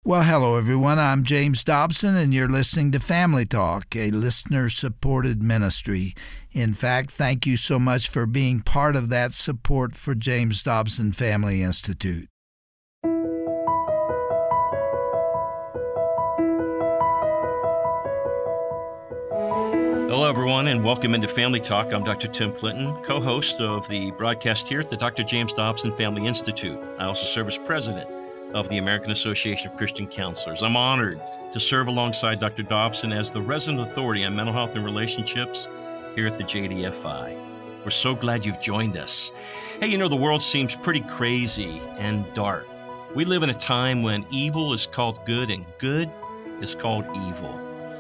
Well, hello, everyone. I'm James Dobson, and you're listening to Family Talk, a listener-supported ministry. In fact, thank you so much for being part of that support for James Dobson Family Institute. Hello, everyone, and welcome into Family Talk. I'm Dr. Tim Clinton, co-host of the broadcast here at the Dr. James Dobson Family Institute. I also serve as president of the American Association of Christian Counselors. I'm honored to serve alongside Dr. Dobson as the resident authority on mental health and relationships here at the JDFI. We're so glad you've joined us. Hey, you know, the world seems pretty crazy and dark. We live in a time when evil is called good and good is called evil.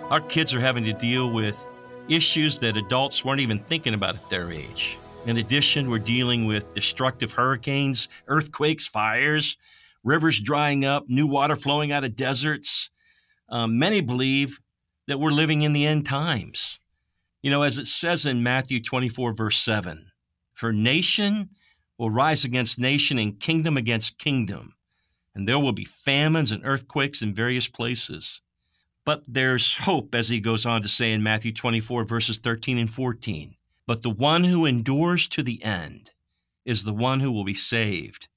Our kids are having to deal with issues that adults weren't even thinking about at their age. In addition, we're dealing with destructive hurricanes, earthquakes, fires, rivers drying up, new water flowing out of deserts. Many believe that we're living in the end times. You know, as it says in Matthew 24, verse 7, for nation will rise against nation and kingdom against kingdom, and there will be famines and earthquakes in various places. But there's hope, as he goes on to say in Matthew 24, verses 13 and 14. But the one who endures to the end is the one who will be saved.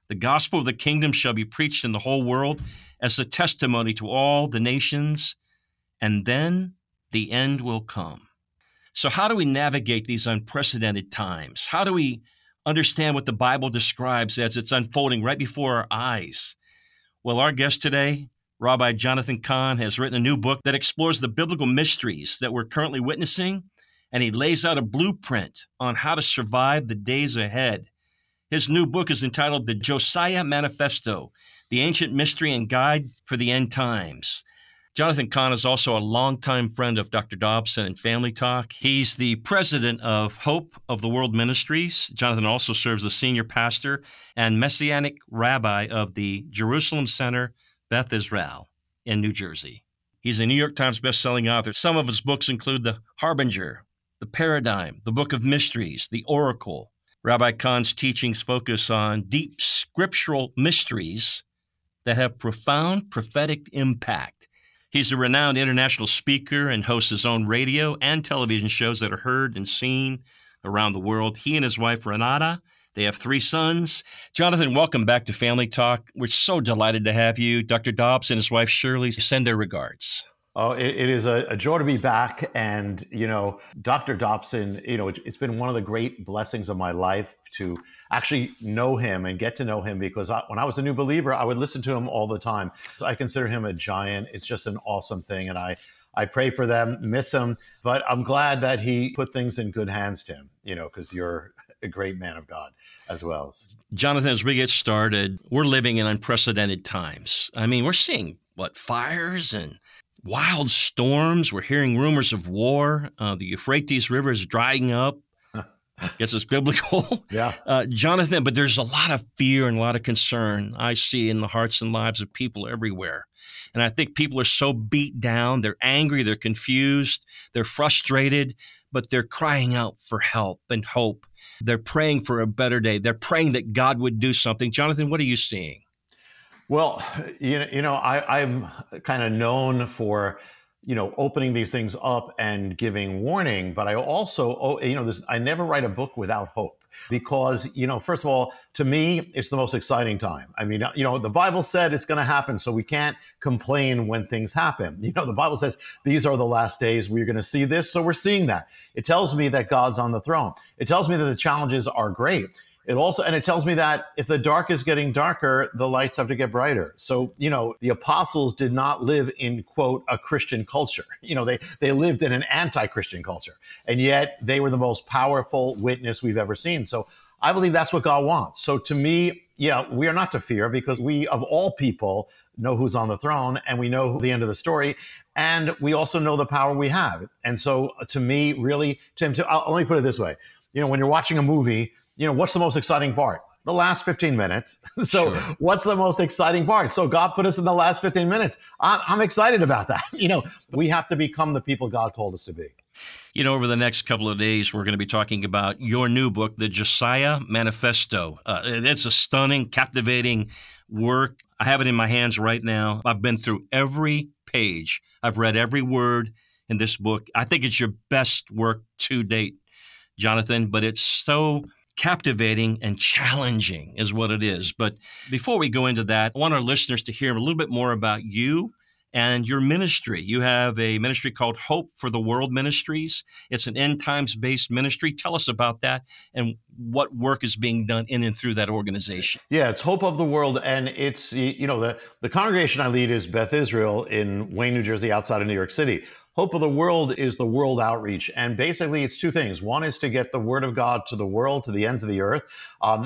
The gospel of the kingdom shall be preached in the whole world as a testimony to all the nations, and then the end will come. So how do we navigate these unprecedented times? How do we understand what the Bible describes as it's unfolding right before our eyes? Well, our guest today, Rabbi Jonathan Cahn, has written a new book that explores the biblical mysteries that we're currently witnessing, and he lays out a blueprint on how to survive the days ahead. His new book is entitled The Josiah Manifesto, The Ancient Mystery and Guide for the End Times. Jonathan Cahn is also a longtime friend of Dr. Dobson and Family Talk. He's the president of Hope of the World Ministries. Jonathan also serves as senior pastor and Messianic Rabbi of the Jerusalem Center, Beth Israel in New Jersey. He's a New York Times bestselling author. Some of his books include The Harbinger, The Paradigm, The Book of Mysteries, The Oracle. Rabbi Cahn's teachings focus on deep scriptural mysteries that have profound prophetic impact. He's a renowned international speaker and hosts his own radio and television shows that are heard and seen around the world. He and his wife, Renata, they have 3 sons. Jonathan, welcome back to Family Talk. We're so delighted to have you. Dr. Dobbs and his wife, Shirley, send their regards. Oh, it is a joy to be back. And, you know, Dr. Dobson, you know, it's been one of the great blessings of my life to actually know him and get to know him, because when I was a new believer, I would listen to him all the time. So I consider him a giant. It's just an awesome thing. And I pray for them, miss him, but I'm glad that he put things in good hands, Tim, you know, because you're a great man of God as well. Jonathan, as we get started, we're living in unprecedented times. I mean, we're seeing, fires and wild storms. We're hearing rumors of war. The Euphrates River is drying up. I guess it's biblical. Yeah. Jonathan, but there's a lot of fear and a lot of concern I see in the hearts and lives of people everywhere. And I think people are so beat down. They're angry. They're confused. They're frustrated, but they're crying out for help and hope. They're praying for a better day. They're praying that God would do something. Jonathan, what are you seeing? Well, I'm kind of known for, opening these things up and giving warning, but I also, I never write a book without hope, because, first of all, to me, it's the most exciting time. I mean, the Bible said it's going to happen, so we can't complain when things happen. The Bible says these are the last days. We're going to see this, so we're seeing that. It tells me that God's on the throne. It tells me that the challenges are great. It tells me that if the dark is getting darker, the lights have to get brighter. So, the apostles did not live in, quote, a Christian culture. They lived in an anti-Christian culture, and yet they were the most powerful witness we've ever seen. So I believe that's what God wants. So to me, we are not to fear, because we, of all people, know who's on the throne, and we know the end of the story. And we also know the power we have. And so to me, really, Tim, let me put it this way. When you're watching a movie, what's the most exciting part? The last 15 minutes. So sure. What's the most exciting part? So God put us in the last 15 minutes. I'm excited about that. We have to become the people God called us to be. Over the next couple of days, we're going to be talking about your new book, The Josiah Manifesto. It's a stunning, captivating, work. I have it in my hands right now. I've been through every page. I've read every word in this book. I think it's your best work to date, Jonathan, but it's so captivating and challenging is what it is. But before we go into that, I want our listeners to hear a little bit more about you and your ministry. You have a ministry called Hope for the World Ministries. It's an end times based ministry. Tell us about that and what work is being done in and through that organization. Yeah, it's Hope of the World. And it's, the congregation I lead is Beth Israel in Wayne, New Jersey, outside of New York City. Hope of the World is the world outreach. And basically, it's two things. One is to get the word of God to the world, to the ends of the earth.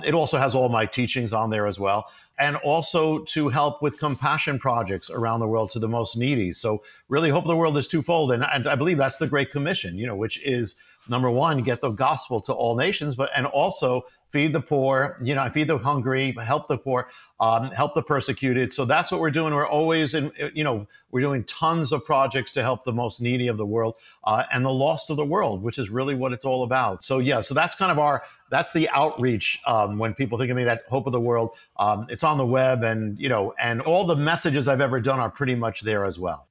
It also has all my teachings on there as well. And also to help with compassion projects around the world to the most needy. So really, Hope of the World is twofold. And I believe that's the Great Commission, which is, number one, get the gospel to all nations, and also feed the poor, feed the hungry, help the poor, help the persecuted. So that's what we're doing. We're always we're doing tons of projects to help the most needy of the world and the lost of the world, which is really what it's all about. So so that's kind of that's the outreach. When people think of me, that Hope of the World, it's on the web, and all the messages I've ever done are pretty much there as well.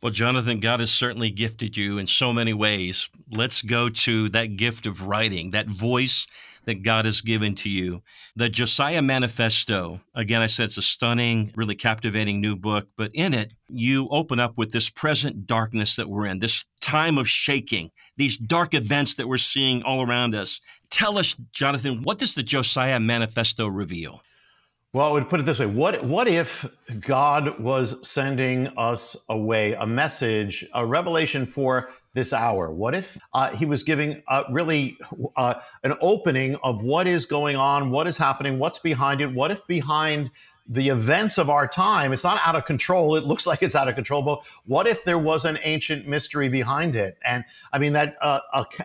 Well, Jonathan, God has certainly gifted you in so many ways. Let's go to that gift of writing, that voice that God has given to you. The Josiah Manifesto, again, I said it's a stunning, really captivating new book, but in it, you open up with this present darkness that we're in, this time of shaking, these dark events that we're seeing all around us. Tell us, Jonathan, what does the Josiah Manifesto reveal? Well, I would put it this way. What if God was sending us away, a message, a revelation for this hour? What if he was giving really an opening of what is going on, what is happening, what's behind it? What if behind the events of our time, it's not out of control. It looks like it's out of control, but what if there was an ancient mystery behind it? And I mean, that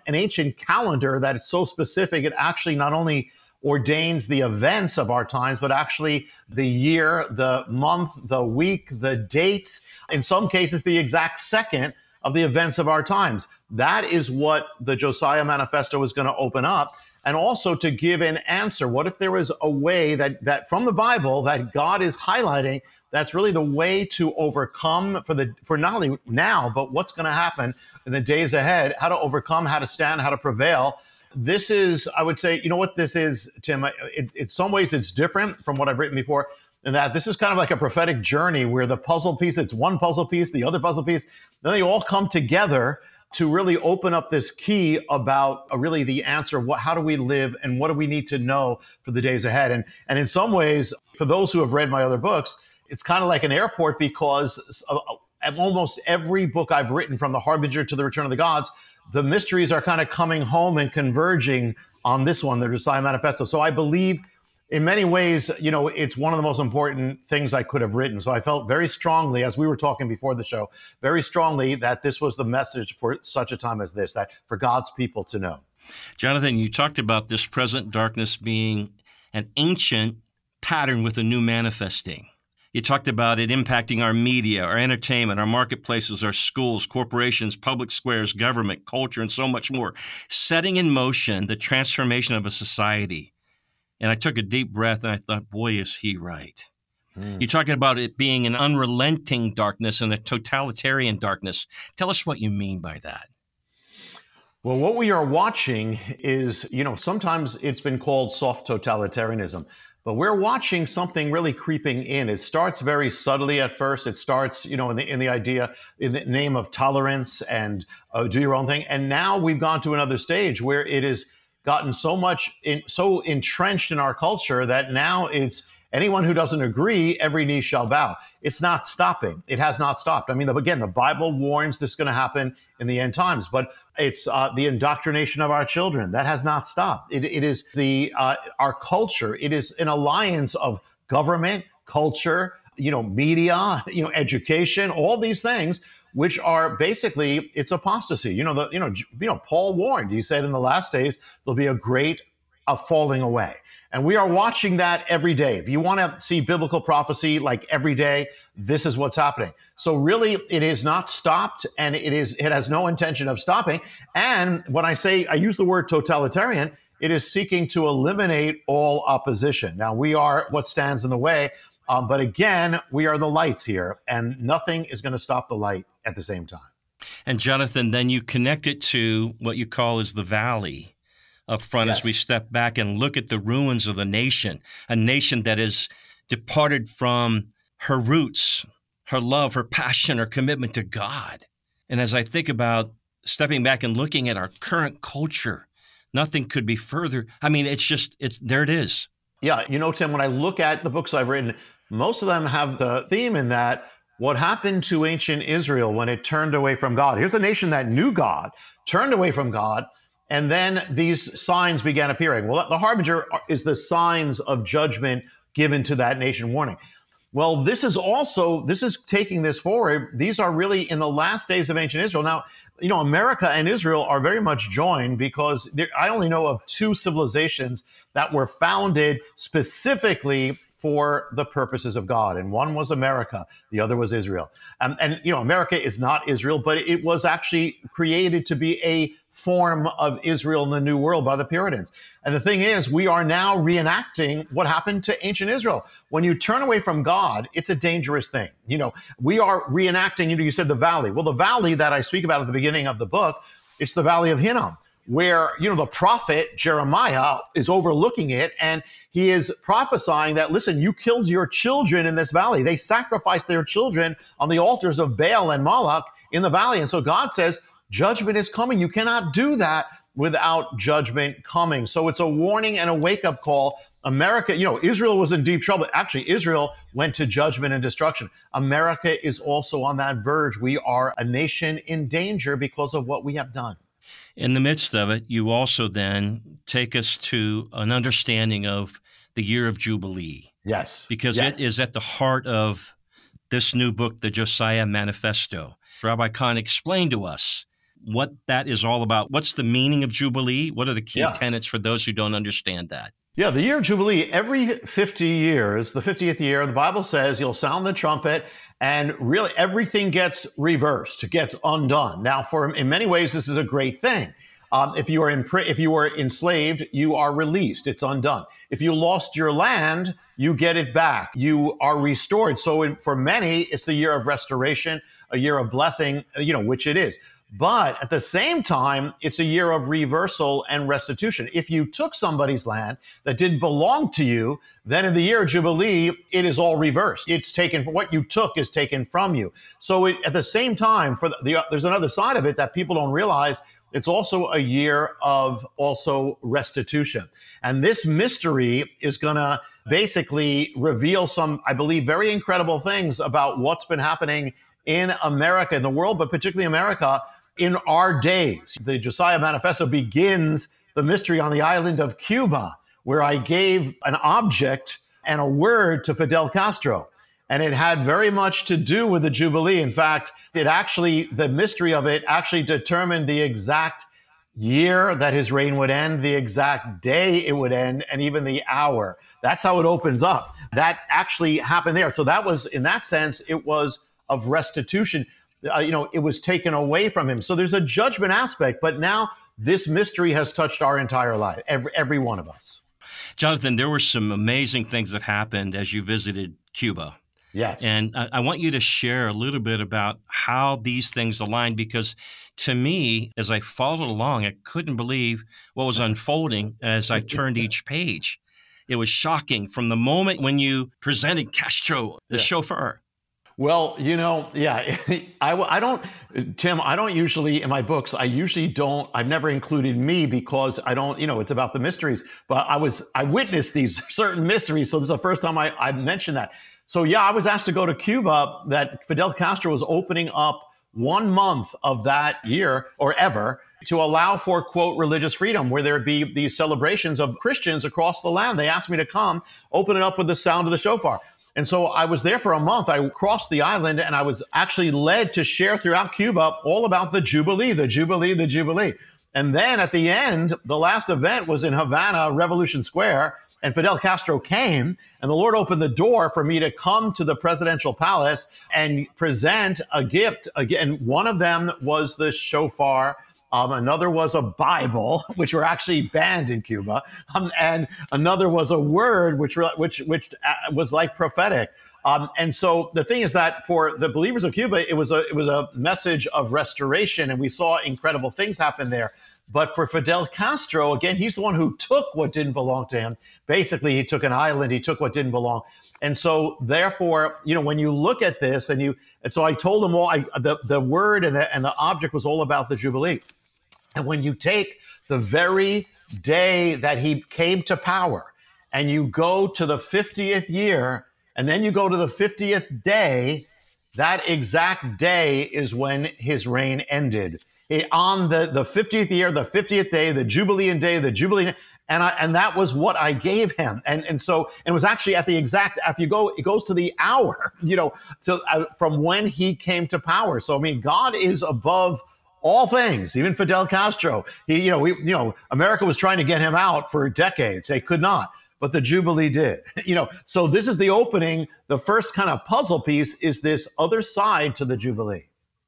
an ancient calendar that is so specific, it actually not only ordains the events of our times, but actually the year, the month, the week, the date, in some cases, the exact second of the events of our times. That is what the Josiah Manifesto is going to open up. And also to give an answer. What if there was a way that from the Bible that God is highlighting, that's really the way to overcome for not only now, but what's going to happen in the days ahead, how to overcome, how to stand, how to prevail. This is, I would say, you know what this is, Tim? In some ways, it's different from what I've written before, in that this is kind of like a prophetic journey where the puzzle piece, it's one puzzle piece, the other puzzle piece, then they all come together to really open up this key about really the answer of how do we live and what do we need to know for the days ahead. And in some ways, for those who have read my other books, it's kind of like an airport, because almost every book I've written, from the Harbinger to the Return of the Gods, the mysteries are kind of coming home and converging on this one, the Josiah Manifesto. So I believe in many ways, it's one of the most important things I could have written. So I felt very strongly, as we were talking before the show, very strongly that this was the message for such a time as this, that for God's people to know. Jonathan, you talked about this present darkness being an ancient pattern with a new manifesting. You talked about it impacting our media, our entertainment, our marketplaces, our schools, corporations, public squares, government, culture, and so much more, setting in motion the transformation of a society. And I took a deep breath and I thought, boy, is he right. You're talking about it being an unrelenting darkness and a totalitarian darkness. Tell us what you mean by that. Well, what we are watching is, sometimes it's been called soft totalitarianism. But we're watching something really creeping in. It starts very subtly at first. It starts, in the idea, in the name of tolerance and do your own thing. And now we've gone to another stage where it has gotten so entrenched in our culture that now it's anyone who doesn't agree, every knee shall bow. It's not stopping. It has not stopped. I mean, again, the Bible warns this is going to happen in the end times, but it's the indoctrination of our children. That has not stopped. It is our culture. It is an alliance of government, culture, media, education, all these things, which are basically, it's apostasy. Paul warned. He said in the last days, there'll be a great falling away. And we are watching that every day. If you want to see biblical prophecy like every day, this is what's happening. So really, it is not stopped, and it has no intention of stopping. And when I use the word totalitarian, it is seeking to eliminate all opposition. Now, we are what stands in the way. But again, we are the lights here, and nothing is going to stop the light at the same time. And Jonathan, then you connect it to what you call as the valley up front as we step back and look at the ruins of the nation, a nation that has departed from her roots, her love, her passion, her commitment to God. And as I think about stepping back and looking at our current culture, nothing could be further. I mean, there it is. Yeah, Tim, when I look at the books I've written, most of them have the theme in that what happened to ancient Israel when it turned away from God. Here's a nation that knew God, turned away from God, and then these signs began appearing. Well, the Harbinger is the signs of judgment given to that nation warning. Well, this is taking this forward. These are really in the last days of ancient Israel. Now, America and Israel are very much joined because I only know of two civilizations that were founded specifically for the purposes of God. And one was America. The other was Israel. America is not Israel, but it was actually created to be a form of Israel in the New World by the Puritans. And the thing is, we are now reenacting what happened to ancient Israel. When you turn away from God, it's a dangerous thing. We are reenacting, you said the valley. Well, the valley that I speak about at the beginning of the book, it's the Valley of Hinnom, where, the prophet Jeremiah is overlooking it, and he is prophesying that, listen, you killed your children in this valley. They sacrificed their children on the altars of Baal and Moloch in the valley. And so God says, judgment is coming. You cannot do that without judgment coming. So it's a warning and a wake-up call. America, Israel was in deep trouble. Actually, Israel went to judgment and destruction. America is also on that verge. We are a nation in danger because of what we have done. In the midst of it, you also then take us to an understanding of the year of Jubilee. Yes. Because it is at the heart of this new book, the Josiah Manifesto. Rabbi Cahn explained to us what that is all about. What's the meaning of Jubilee? What are the key tenets for those who don't understand that? Yeah, the year of Jubilee, every 50 years, the 50th year, the Bible says you'll sound the trumpet and really everything gets reversed, it gets undone. Now, in many ways, this is a great thing. If you were enslaved, you are released. It's undone. If you lost your land, you get it back. You are restored. So for many, it's the year of restoration, a year of blessing, which it is. But at the same time, it's a year of reversal and restitution. If you took somebody's land that didn't belong to you, then in the year of Jubilee, it is all reversed. It's taken, what you took is taken from you. So at the same time, there's another side of it that people don't realize. It's also a year of also restitution. And this mystery is going to basically reveal some, I believe, very incredible things about what's been happening in America, in the world, but particularly America, in our days. The Josiah Manifesto begins the mystery on the island of Cuba, where I gave an object and a word to Fidel Castro. And it had very much to do with the Jubilee. In fact, the mystery of it actually determined the exact year that his reign would end, the exact day it would end, and even the hour. That's how it opens up. That actually happened there. So that was, in that sense, it was of restitution. It was taken away from him. So there's a judgment aspect, but now this mystery has touched our entire life, every one of us. Jonathan, there were some amazing things that happened as you visited Cuba. Yes. And I want you to share a little bit about how these things aligned, because to me, as I followed along, I couldn't believe what was unfolding as I turned each page. It was shocking from the moment when you presented Castro, the chauffeur. Well, I don't usually, in my books, I've never included me because I don't, it's about the mysteries, but I witnessed these certain mysteries. So this is the first time I mentioned that. So I was asked to go to Cuba, that Fidel Castro was opening up 1 month of that year or ever to allow for, quote, religious freedom, where there'd be these celebrations of Christians across the land. They asked me to come, open it up with the sound of the shofar. And so I was there for a month. I crossed the island and I was actually led to share throughout Cuba all about the Jubilee, the Jubilee, the Jubilee. And then at the end, the last event was in Havana, Revolution Square, and Fidel Castro came, and the Lord opened the door for me to come to the presidential palace and present a gift. Again, one of them was the shofar, Another was a Bible, which were actually banned in Cuba. And another was a word, which was like prophetic. And so the thing is that for the believers of Cuba, it was a message of restoration, and we saw incredible things happen there. But for Fidel Castro, again, he's the one who took what didn't belong to him. Basically, he took an island, he took what didn't belong. And so therefore, when you look at this and so I told him the word and the object was all about the Jubilee. And when you take the very day that he came to power and you go to the 50th year, and then you go to the 50th day, that exact day is when his reign ended. On the 50th year, the 50th day, the Jubilean day, and that was what I gave him. And so it was actually at the exact, after you go, it goes to the hour, from when he came to power. So, I mean, God is above all things, even Fidel Castro. America was trying to get him out for decades. They could not. But the Jubilee did, so this is the opening. The first kind of puzzle piece is this other side to the Jubilee.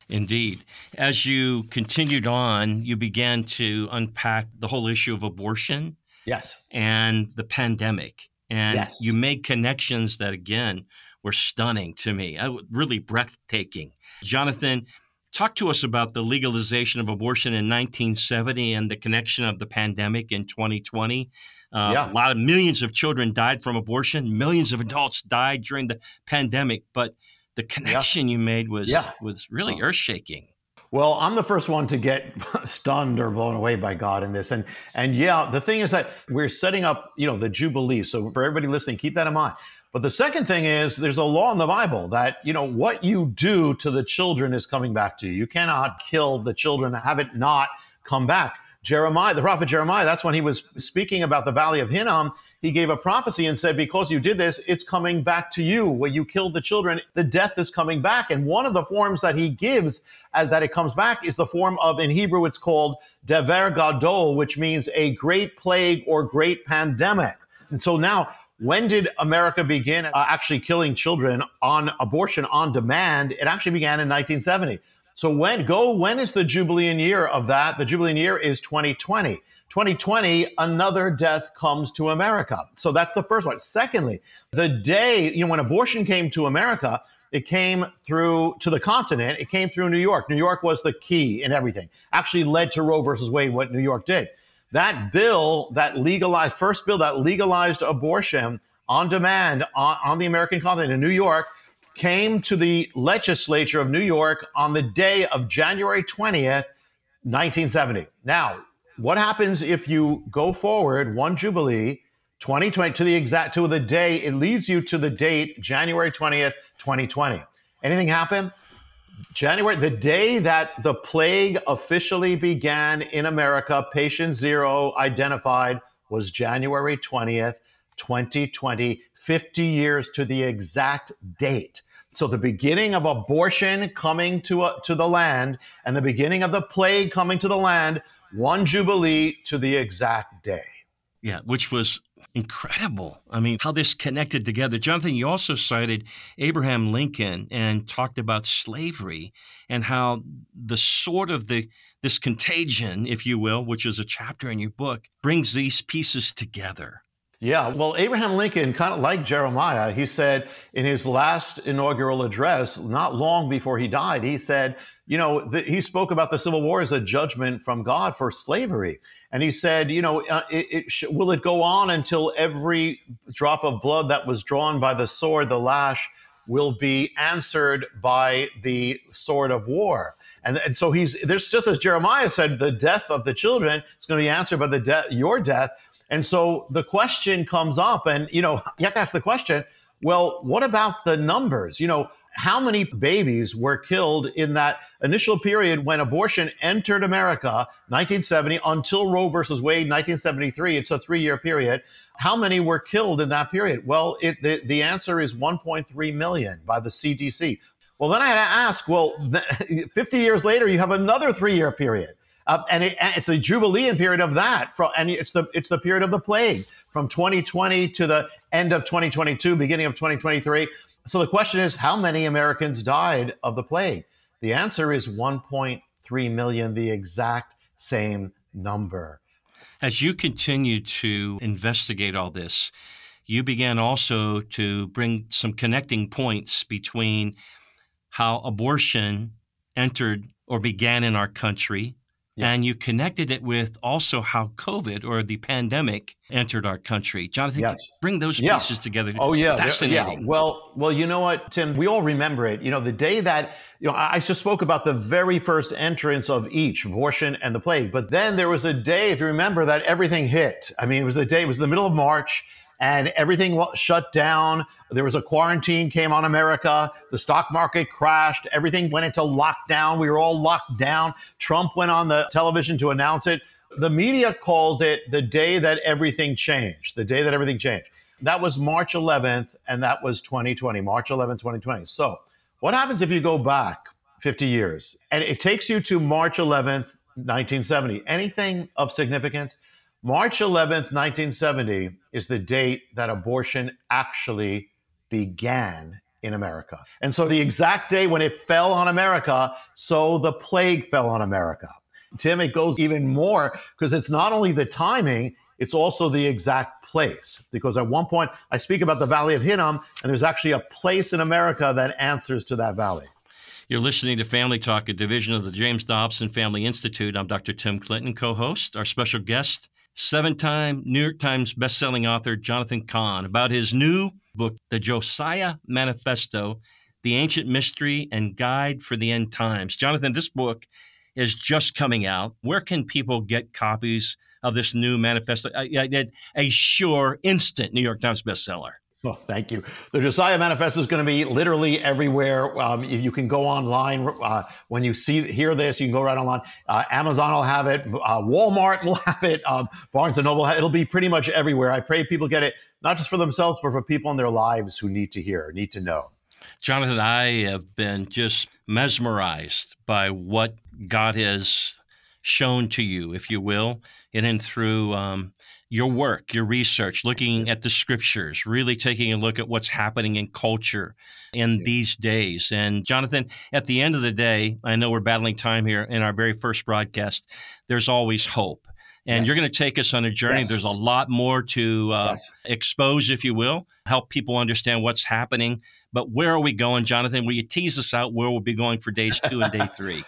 Indeed. As you continued on, you began to unpack the whole issue of abortion. Yes. And the pandemic. And yes. You made connections that, again, were stunning to me, really breathtaking. Jonathan, talk to us about the legalization of abortion in 1970 and the connection of the pandemic in 2020. A lot of millions of children died from abortion. Millions of adults died during the pandemic. But the connection you made was really earth-shaking. Well, I'm the first one to get stunned or blown away by God in this. And the thing is that we're setting up, the Jubilee. So for everybody listening, keep that in mind. But the second thing is there's a law in the Bible that, what you do to the children is coming back to you. You cannot kill the children, have it not come back. Jeremiah, the prophet Jeremiah, that's when he was speaking about the Valley of Hinnom. He gave a prophecy and said, because you did this, it's coming back to you. Where you killed the children, the death is coming back. And one of the forms that he gives as that it comes back is the form of, in Hebrew, it's called dever gadol, which means a great plague or great pandemic. And so now, when did America begin actually killing children on abortion on demand? It actually began in 1970. So when is the Jubilean year of that? The Jubilean year is 2020. 2020, another death comes to America. So that's the first one. Secondly, the day, when abortion came to America, it came through to the continent. It came through New York. New York was the key in everything. Actually led to Roe versus Wade, what New York did. That bill that legalized abortion on demand on the American continent in New York came to the legislature of New York on the day of January 20th, 1970. Now, what happens if you go forward one Jubilee, 2020, to the day, it leads you to the date, January 20th, 2020. Anything happen? The day that the plague officially began in America, patient zero identified, was January 20th, 2020, 50 years to the exact date. So the beginning of abortion coming to the land and the beginning of the plague coming to the land, one Jubilee to the exact day. Yeah, which was incredible. I mean, how this connected together. Jonathan, you also cited Abraham Lincoln and talked about slavery and how the sort of this contagion, if you will, which is a chapter in your book, brings these pieces together. Yeah, well, Abraham Lincoln, kind of like Jeremiah, he said in his last inaugural address, not long before he died, he said, he spoke about the Civil War as a judgment from God for slavery. And he said, will it go on until every drop of blood that was drawn by the sword, the lash, will be answered by the sword of war? And so there's just as Jeremiah said, the death of the children is going to be answered by your death. And so the question comes up, and, you have to ask the question, well, what about the numbers? How many babies were killed in that initial period when abortion entered America, 1970, until Roe versus Wade, 1973? It's a 3-year period. How many were killed in that period? Well, the answer is 1.3 million by the CDC. Well, then I had to ask, 50 years later, you have another 3-year period. And it's a Jubilean period of that. And it's the period of the plague from 2020 to the end of 2022, beginning of 2023. So the question is, how many Americans died of the plague? The answer is 1.3 million, the exact same number. As you continue to investigate all this, you began also to bring some connecting points between how abortion entered or began in our country, and you connected it with also how COVID or the pandemic entered our country. Jonathan, bring those pieces together. Oh, yeah. Fascinating. Yeah. Well, you know what, Tim? We all remember it. You know, the day that, I just spoke about the very first entrance of each, abortion and the plague. But then there was a day, if you remember, that everything hit. I mean, it was the middle of March, and everything shut down. There was a quarantine came on America. The stock market crashed. Everything went into lockdown. We were all locked down. Trump went on the television to announce it. The media called it the day that everything changed, the day that everything changed. That was March 11th, and that was 2020, March 11th, 2020. So what happens if you go back 50 years? And it takes you to March 11th, 1970. Anything of significance? March 11th, 1970 is the date that abortion actually began in America. And so the exact day when it fell on America, so the plague fell on America. Tim, it goes even more because it's not only the timing, it's also the exact place. Because at one point, I speak about the Valley of Hinnom, and there's actually a place in America that answers to that valley. You're listening to Family Talk, a division of the James Dobson Family Institute. I'm Dr. Tim Clinton, co-host. Our special guest, 7-time New York Times bestselling author Jonathan Cahn, about his new book, The Josiah Manifesto, The Ancient Mystery and Guide for the End Times. Jonathan, this book is just coming out. Where can people get copies of this new manifesto? A sure, instant New York Times bestseller. Oh, thank you. The Josiah Manifesto is going to be literally everywhere. You can go online. When you hear this, you can go right online. Amazon will have it. Walmart will have it. Barnes & Noble. It'll be pretty much everywhere. I pray people get it, not just for themselves, but for people in their lives who need to hear, need to know. Jonathan, I have been just mesmerized by what God has shown to you, if you will, in and through your work, your research, looking at the scriptures, really taking a look at what's happening in culture in these days. And Jonathan, at the end of the day, I know we're battling time here in our very first broadcast, there's always hope. And you're going to take us on a journey. There's a lot more to expose, if you will, help people understand what's happening. But where are we going, Jonathan? Will you tease us out where we'll be going for days 2 and day 3?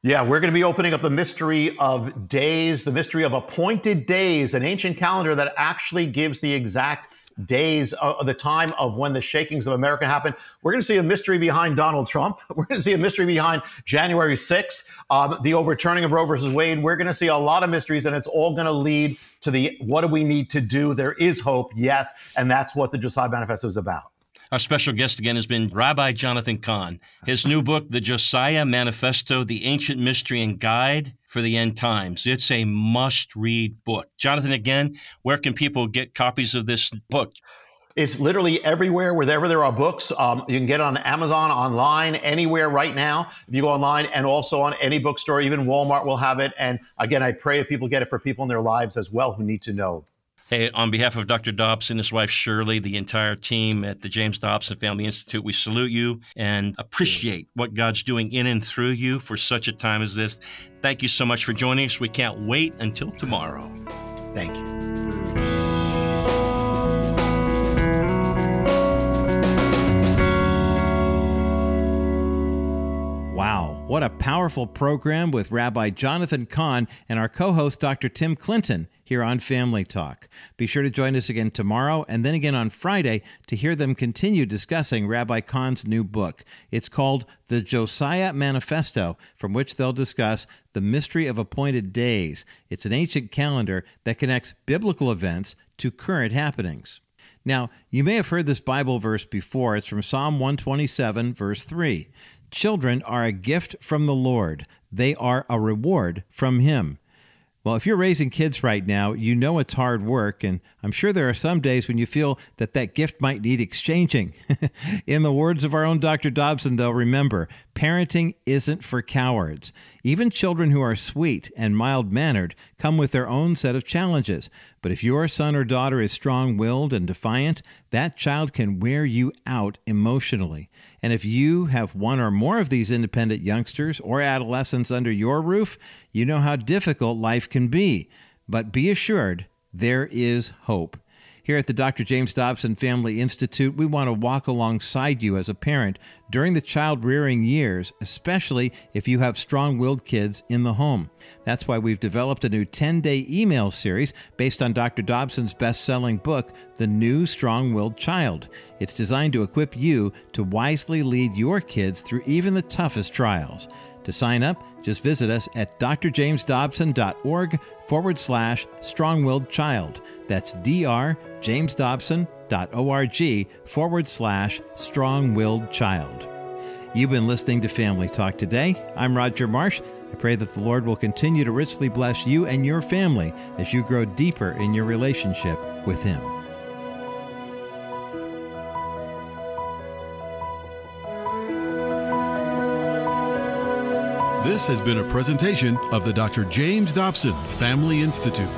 Yeah, we're going to be opening up the mystery of days, the mystery of appointed days, an ancient calendar that actually gives the exact days, the time of when the shakings of America happened. We're going to see a mystery behind Donald Trump. We're going to see a mystery behind January 6th, the overturning of Roe versus Wade. We're going to see a lot of mysteries, and it's all going to lead to what do we need to do? There is hope, yes, and that's what the Josiah Manifesto is about. Our special guest again has been Rabbi Jonathan Cahn. His new book, The Josiah Manifesto, The Ancient Mystery and Guide for the End Times. It's a must-read book. Jonathan, again, where can people get copies of this book? It's literally everywhere, wherever there are books. You can get it on Amazon, online, anywhere right now. If you go online, and also on any bookstore, even Walmart will have it. And again, I pray that people get it for people in their lives as well who need to know. Hey, on behalf of Dr. Dobson, his wife Shirley, the entire team at the James Dobson Family Institute, we salute you and appreciate what God's doing in and through you for such a time as this. Thank you so much for joining us. We can't wait until tomorrow. Thank you. Wow, what a powerful program with Rabbi Jonathan Cahn and our co-host, Dr. Tim Clinton, here on Family Talk. Be sure to join us again tomorrow and then again on Friday to hear them continue discussing Rabbi Cahn's new book. It's called The Josiah Manifesto, from which they'll discuss the mystery of appointed days. It's an ancient calendar that connects biblical events to current happenings. Now, you may have heard this Bible verse before. It's from Psalm 127, verse 3. Children are a gift from the Lord. They are a reward from Him. Well, if you're raising kids right now, you know it's hard work, and I'm sure there are some days when you feel that gift might need exchanging. In the words of our own Dr. Dobson, though, remember, parenting isn't for cowards. Even children who are sweet and mild-mannered come with their own set of challenges. But if your son or daughter is strong-willed and defiant, that child can wear you out emotionally. And if you have one or more of these independent youngsters or adolescents under your roof, you know how difficult life can be. But be assured, there is hope. Here at the Dr. James Dobson Family Institute, we want to walk alongside you as a parent during the child-rearing years, especially if you have strong-willed kids in the home. That's why we've developed a new 10-day email series based on Dr. Dobson's best-selling book, The New Strong-Willed Child. It's designed to equip you to wisely lead your kids through even the toughest trials. To sign up, just visit us at drjamesdobson.org/strong-willed child. That's drjamesdobson.org/strong-willed child. You've been listening to Family Talk today. I'm Roger Marsh. I pray that the Lord will continue to richly bless you and your family as you grow deeper in your relationship with Him. This has been a presentation of the Dr. James Dobson Family Institute.